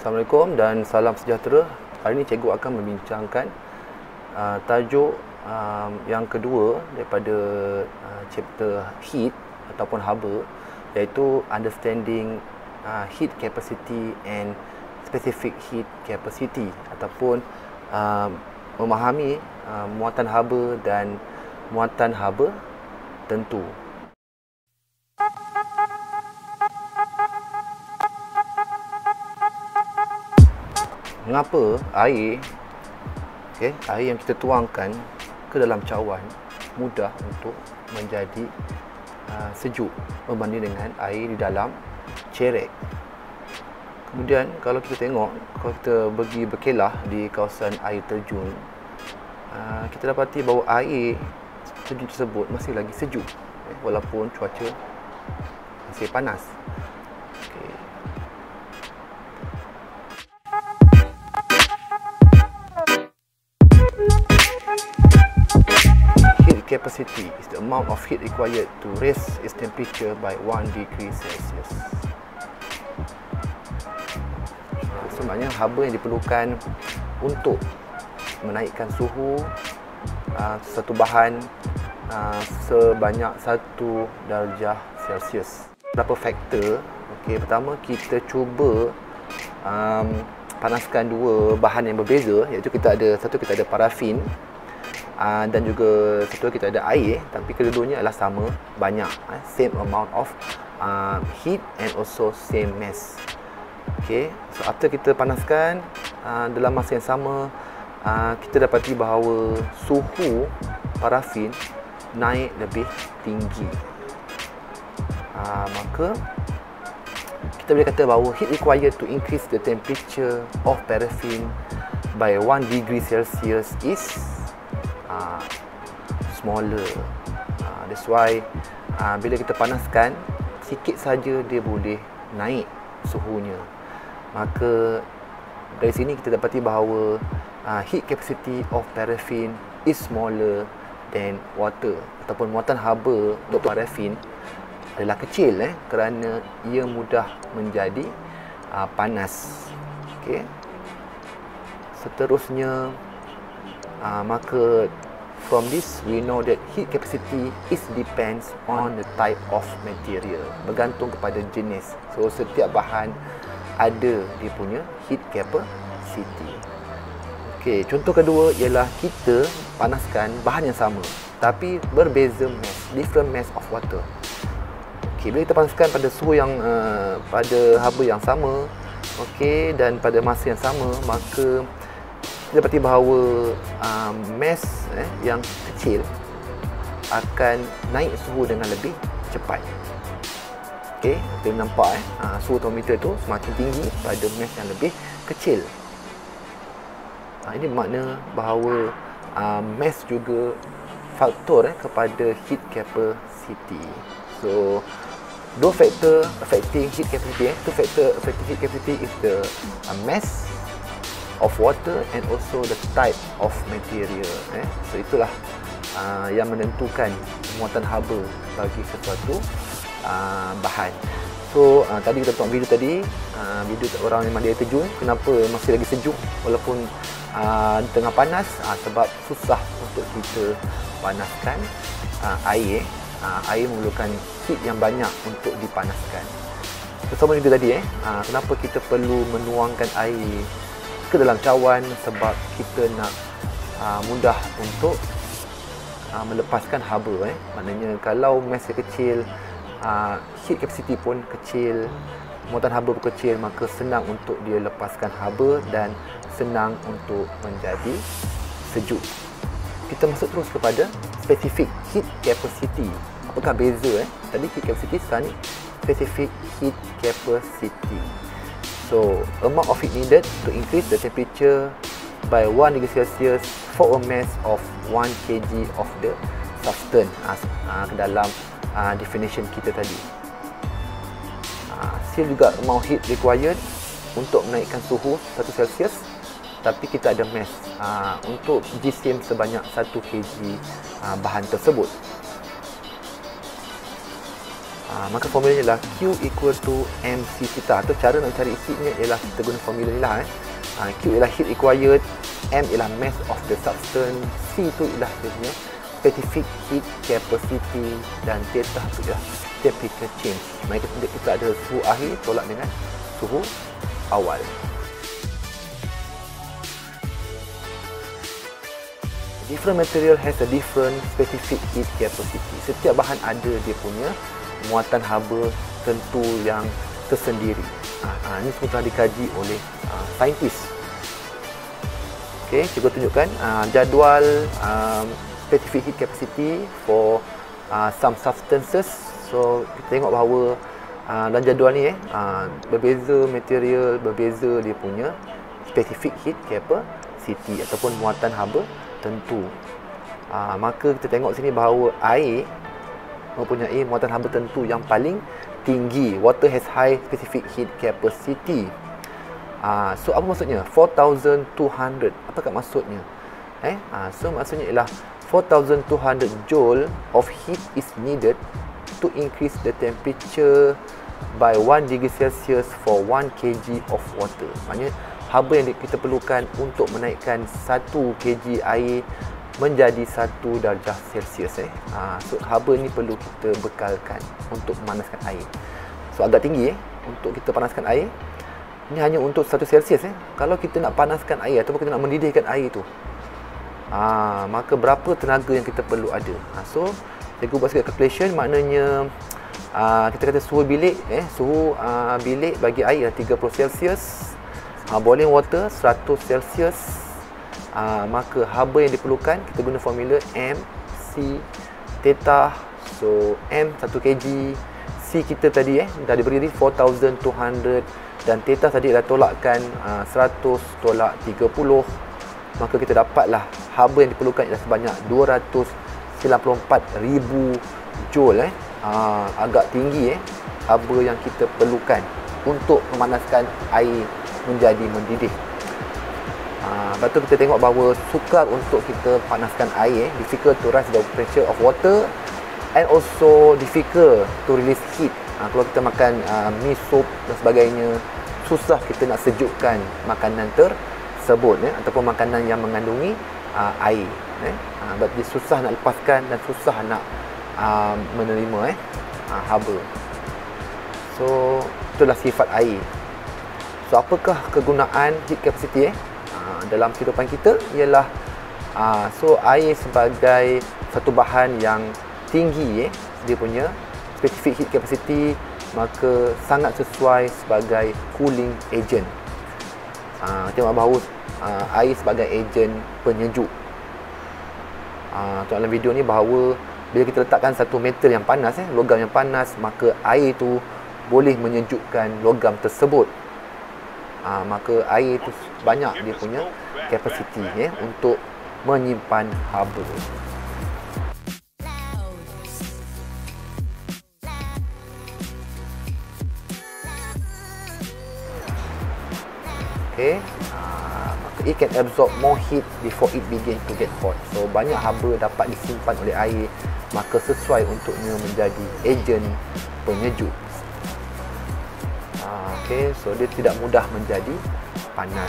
Assalamualaikum dan salam sejahtera. Hari ini cikgu akan membincangkan tajuk yang kedua daripada chapter heat ataupun haba, iaitu understanding heat capacity and specific heat capacity, ataupun memahami muatan haba dan muatan haba tentu. Mengapa air yang kita tuangkan ke dalam cawan mudah untuk menjadi sejuk berbanding dengan air di dalam cerek? Kemudian kalau kita tengok, kalau kita pergi berkelah di kawasan air terjun, kita dapati bahawa air terjun tersebut masih lagi sejuk walaupun cuaca masih panas. Capacity is the amount of heat required to raise its temperature by 1 degree Celsius. Sebenarnya haba yang diperlukan untuk menaikkan suhu satu bahan sebanyak 1 darjah Celsius. Beberapa faktor. Pertama, kita cuba panaskan dua bahan yang berbeza, iaitu kita ada parafin dan juga satu kita ada air, tapi kedua-duanya adalah sama banyak, same amount of heat and also same mass. So after kita panaskan dalam masa yang sama, kita dapati bahawa suhu parafin naik lebih tinggi. Maka kita boleh kata bahawa heat required to increase the temperature of paraffin by 1 degree Celsius is smaller. That's why bila kita panaskan sikit saja, dia boleh naik suhunya. Maka dari sini kita dapati bahawa heat capacity of paraffin is smaller than water, ataupun muatan haba untuk parafin adalah kecil kerana ia mudah menjadi panas. Seterusnya, maka from this we know that heat capacity is depends on the type of material, bergantung kepada jenis. So setiap bahan ada dia punya heat capacity. Contoh kedua ialah kita panaskan bahan yang sama tapi berbeza mass, different mass of water. Bila kita panaskan pada suhu yang pada haba yang sama, dan pada masa yang sama, maka kita dapati bahawa mass yang kecil akan naik suhu dengan lebih cepat. Kita nampak suhu termometer tu semakin tinggi pada mass yang lebih kecil. Ini bermakna bahawa mass juga faktor kepada heat capacity. So dua faktor affecting heat capacity, two factor affecting heat capacity is the mass of water and also the type of material. So itulah yang menentukan muatan haba bagi sesuatu bahan. So tadi kita tengok video tadi, video orang yang mandi air terjun, kenapa masih lagi sejuk walaupun di tengah panas, sebab susah untuk kita panaskan air. Air memerlukan heat yang banyak untuk dipanaskan. Sama juga tadi, kenapa kita perlu menuangkan air ke dalam cawan, sebab kita nak mudah untuk melepaskan haba. Maknanya kalau mass kecil, heat capacity pun kecil, muatan haba pun kecil, maka senang untuk dia lepaskan haba dan senang untuk menjadi sejuk. Kita masuk terus kepada specific heat capacity. Apakah beza tadi heat capacity, sekarang ni specific heat capacity. So, amount of heat needed to increase the temperature by 1 degree Celsius for a mass of 1 kg of the substance, ke dalam definition kita tadi. Still juga amount heat required untuk menaikkan suhu 1 Celsius, tapi kita ada mass untuk jisim sebanyak 1 kg bahan tersebut. Maka formulanya ialah Q equal to MC theta, atau cara nak cari heatnya ialah kita guna formula ni lah. Q ialah heat required, M ialah mass of the substance, C tu ialah dia punya specific heat capacity, dan theta tu ialah temperature change. Maka kita ada suhu akhir tolak dengan suhu awal. Different material has a different specific heat capacity. Setiap bahan ada dia punya muatan haba tentu yang tersendiri. Ini semua telah dikaji oleh saintis. Okey, cikgu tunjukkan jadual specific heat capacity for some substances. So kita tengok bahawa dalam jadual ni berbeza material, berbeza dia punya specific heat capacity ataupun muatan haba tentu. Maka kita tengok sini bahawa air mempunyai muatan haba tentu yang paling tinggi. Water has high specific heat capacity. So apa maksudnya? 4200. Apakah maksudnya? So maksudnya ialah 4200 joule of heat is needed to increase the temperature by 1 degree Celsius for 1 kg of water. Maknanya haba yang kita perlukan untuk menaikkan 1 kg air menjadi 1 darjah Celsius. So haba ni perlu kita bekalkan untuk memanaskan air. So agak tinggi untuk kita panaskan air. Ini hanya untuk 1 Celsius. Kalau kita nak panaskan air ataupun kita nak mendidihkan air tu, maka berapa tenaga yang kita perlu ada. So cikgu buat sikit calculation. Maknanya kita kata suhu bilik bilik bagi air 30 Celsius, boiling water 100 Celsius. Maka haba yang diperlukan kita guna formula MC theta. So M 1 kg, C kita tadi dah diberi 4200, dan theta tadi dah tolakkan 100 tolak 30. Maka kita dapatlah haba yang diperlukan ialah sebanyak 294,000 joule. Agak tinggi haba yang kita perlukan untuk memanaskan air menjadi mendidih. Lepas tu kita tengok bahawa sukar untuk kita panaskan air, difficult to rise the temperature of water, and also difficult to release heat. Kalau kita makan mi sup dan sebagainya, susah kita nak sejukkan makanan tersebut ataupun makanan yang mengandungi air. Berarti susah nak lepaskan dan susah nak menerima haba. So itulah sifat air. So apakah kegunaan heat capacity dalam kehidupan kita? Ialah so air sebagai satu bahan yang tinggi dia punya specific heat capacity, maka sangat sesuai sebagai cooling agent. Tengok bahawa air sebagai ejen penyejuk. Dalam video ni bahawa bila kita letakkan satu metal yang panas, logam yang panas, maka air tu boleh menyejukkan logam tersebut. Maka air tu banyak dia punya kapasiti untuk menyimpan haba. Okay, maka it can absorb more heat before it begin to get hot. So banyak haba dapat disimpan oleh air, maka sesuai untuknya menjadi ejen penyejuk. Okay, so dia tidak mudah menjadi panas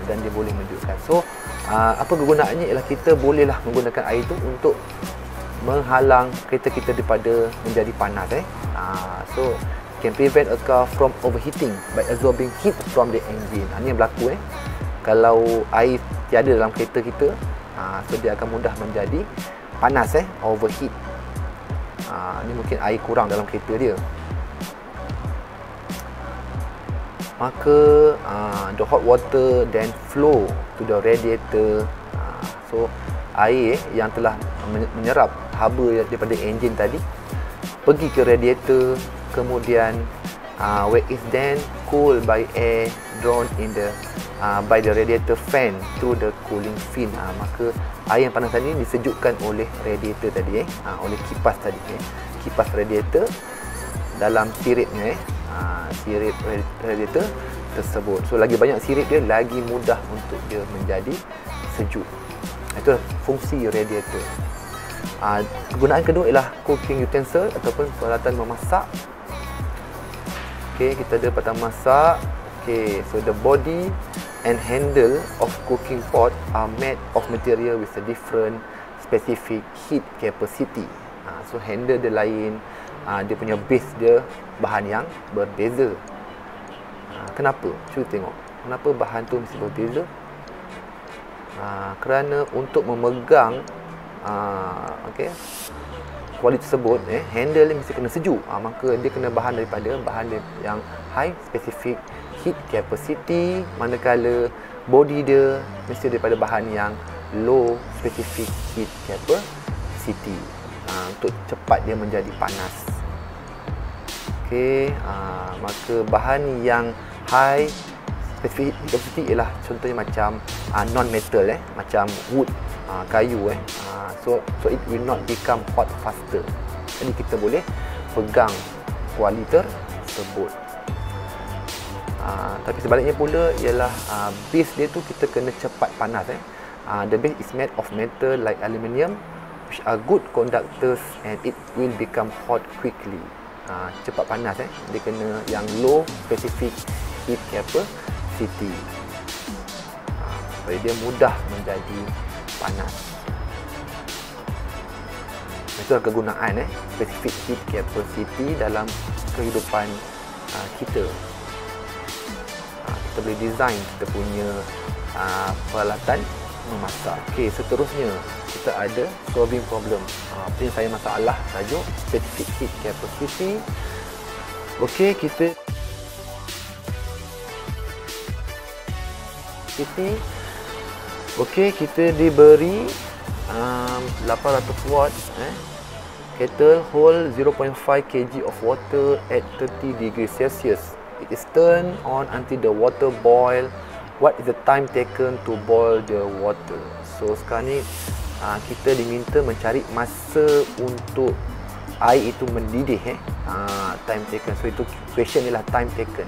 dan dia boleh menyejukkan. So apa kegunaannya ialah kita bolehlah menggunakan air itu untuk menghalang kereta kita daripada menjadi panas. So can prevent a car from overheating by absorbing heat from the engine. Ini yang berlaku kalau air tiada dalam kereta kita, so dia akan mudah menjadi panas, overheat. Ini mungkin air kurang dalam kereta dia. Maka the hot water then flow to the radiator. So air yang telah menyerap haba daripada enjin tadi pergi ke radiator, kemudian where is then cooled by air drawn in the by the radiator fan through the cooling fin. Maka air yang panas tadi disejukkan oleh radiator tadi, oleh kipas tadi, kipas radiator dalam siripnya, sirip radiator tersebut. So lagi banyak sirip dia, lagi mudah untuk dia menjadi sejuk. Itu fungsi radiator. Kegunaan kedua ialah cooking utensil ataupun peralatan memasak. Okey, kita ada peralatan masak. Okey, so the body and handle of cooking pot are made of material with a different specific heat capacity. So handle dia lain, dia punya base dia bahan yang berbeza. Kenapa? Cuba tengok. Kenapa bahan tu mesti berbeza? Kerana untuk memegang kualiti tersebut, handle dia mesti kena sejuk. Maka dia kena bahan daripada bahan yang high specific heat capacity, manakala body dia mesti daripada bahan yang low specific heat capacity, untuk cepat dia menjadi panas. Okey, maka bahan yang high specific heat capacity ialah contohnya macam non metal, macam wood, kayu, so it will not become hot faster. Jadi kita boleh pegang kuali tersebut. Tapi sebaliknya pula ialah base dia tu kita kena cepat panas. The base is made of metal like aluminium which are good conductors and it will become hot quickly. Cepat panas, dia kena yang low specific heat capacity, supaya dia mudah menjadi panas. Itulah kegunaan specific heat capacity dalam kehidupan kita. Kita boleh design kita punya peralatan memasak. Okey, seterusnya kita ada solving problem. Apa yang saya masalah tajuk specific heat capacity. Okey, kita diberi 800 watt kettle hold 0.5 kg of water at 30 degrees Celsius. It is turned on until the water boil. What is the time taken to boil the water? So sekarang ni kita diminta mencari masa untuk air itu mendidih. Time taken. So itu question ialah time taken.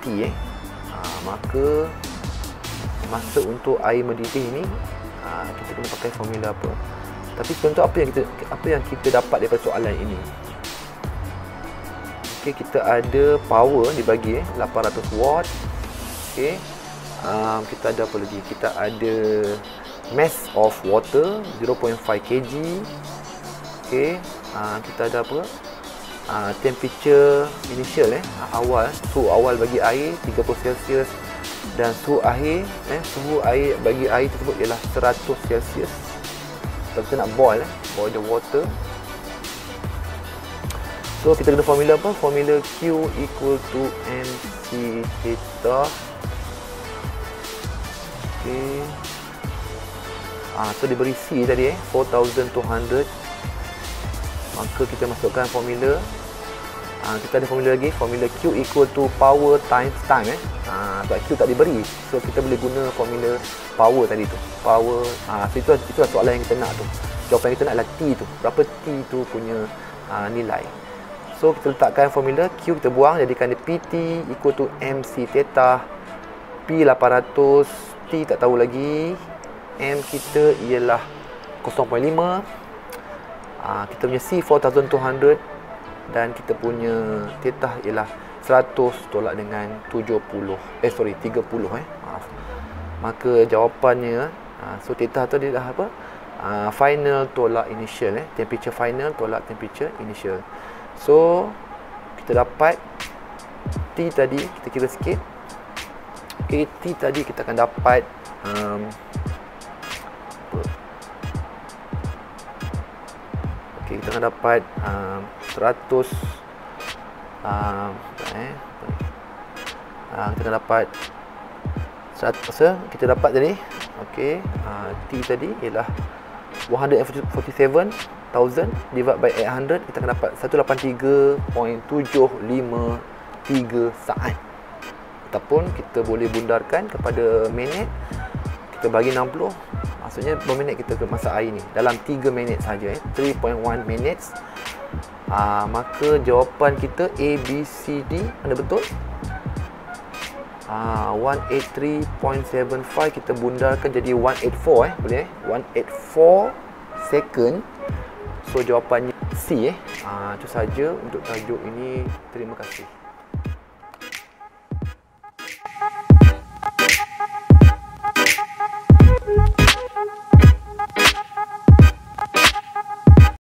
T. Maka masa untuk air mendidih ni kita kena pakai formula apa? Tapi contoh apa yang kita dapat daripada soalan ini? Okey, kita ada power dibagi 800 watt. Okey. Kita ada apa lagi? Kita ada mass of water 0.5 kg. Okey. Kita ada apa? Temperature initial awal, suhu awal bagi air 30 Celsius dan suhu akhir suhu air bagi air tersebut ialah 100 Celsius. Kalau kita nak boil the water, so kita guna formula apa? Formula Q equal to mc theta. Okey. So diberi C tadi 4200. Maka kita masukkan formula. Kita ada formula lagi, formula Q equal to power times time. Sebab Q tak diberi, so kita boleh guna formula power tadi tu. Power, so itulah soalan yang kita nak tu. Jawapan kita nak adalah T tu. Berapa T tu punya nilai. So kita letakkan formula Q, kita buang, jadikan dia PT equal to MC theta. P 800, T tak tahu lagi. M kita ialah 0.5. Kita punya C 4200 dan kita punya theta ialah 100 tolak dengan 30. 30. Maaf. Maka jawapannya so theta tu adalah apa? Final tolak initial, temperature final tolak temperature initial. So kita dapat T tadi, kita kira sikit. Okay, T tadi kita akan dapat okay, kita akan dapat 100 kita akan dapat 100, kita dapat tadi. Okey, T tadi ialah 147,000 divided by 800, kita akan dapat 183.753 saat. Ataupun kita boleh bundarkan kepada minit, kita bagi 60, maksudnya berapa minit kita masak air ni? Dalam 3 minit saja, 3.1 minutes. Maka jawapan kita A, B, C, D mana betul? 183.75 kita bundarkan jadi 184 boleh 184 second. So jawapannya C. Itu saja untuk tajuk ini. Terima kasih.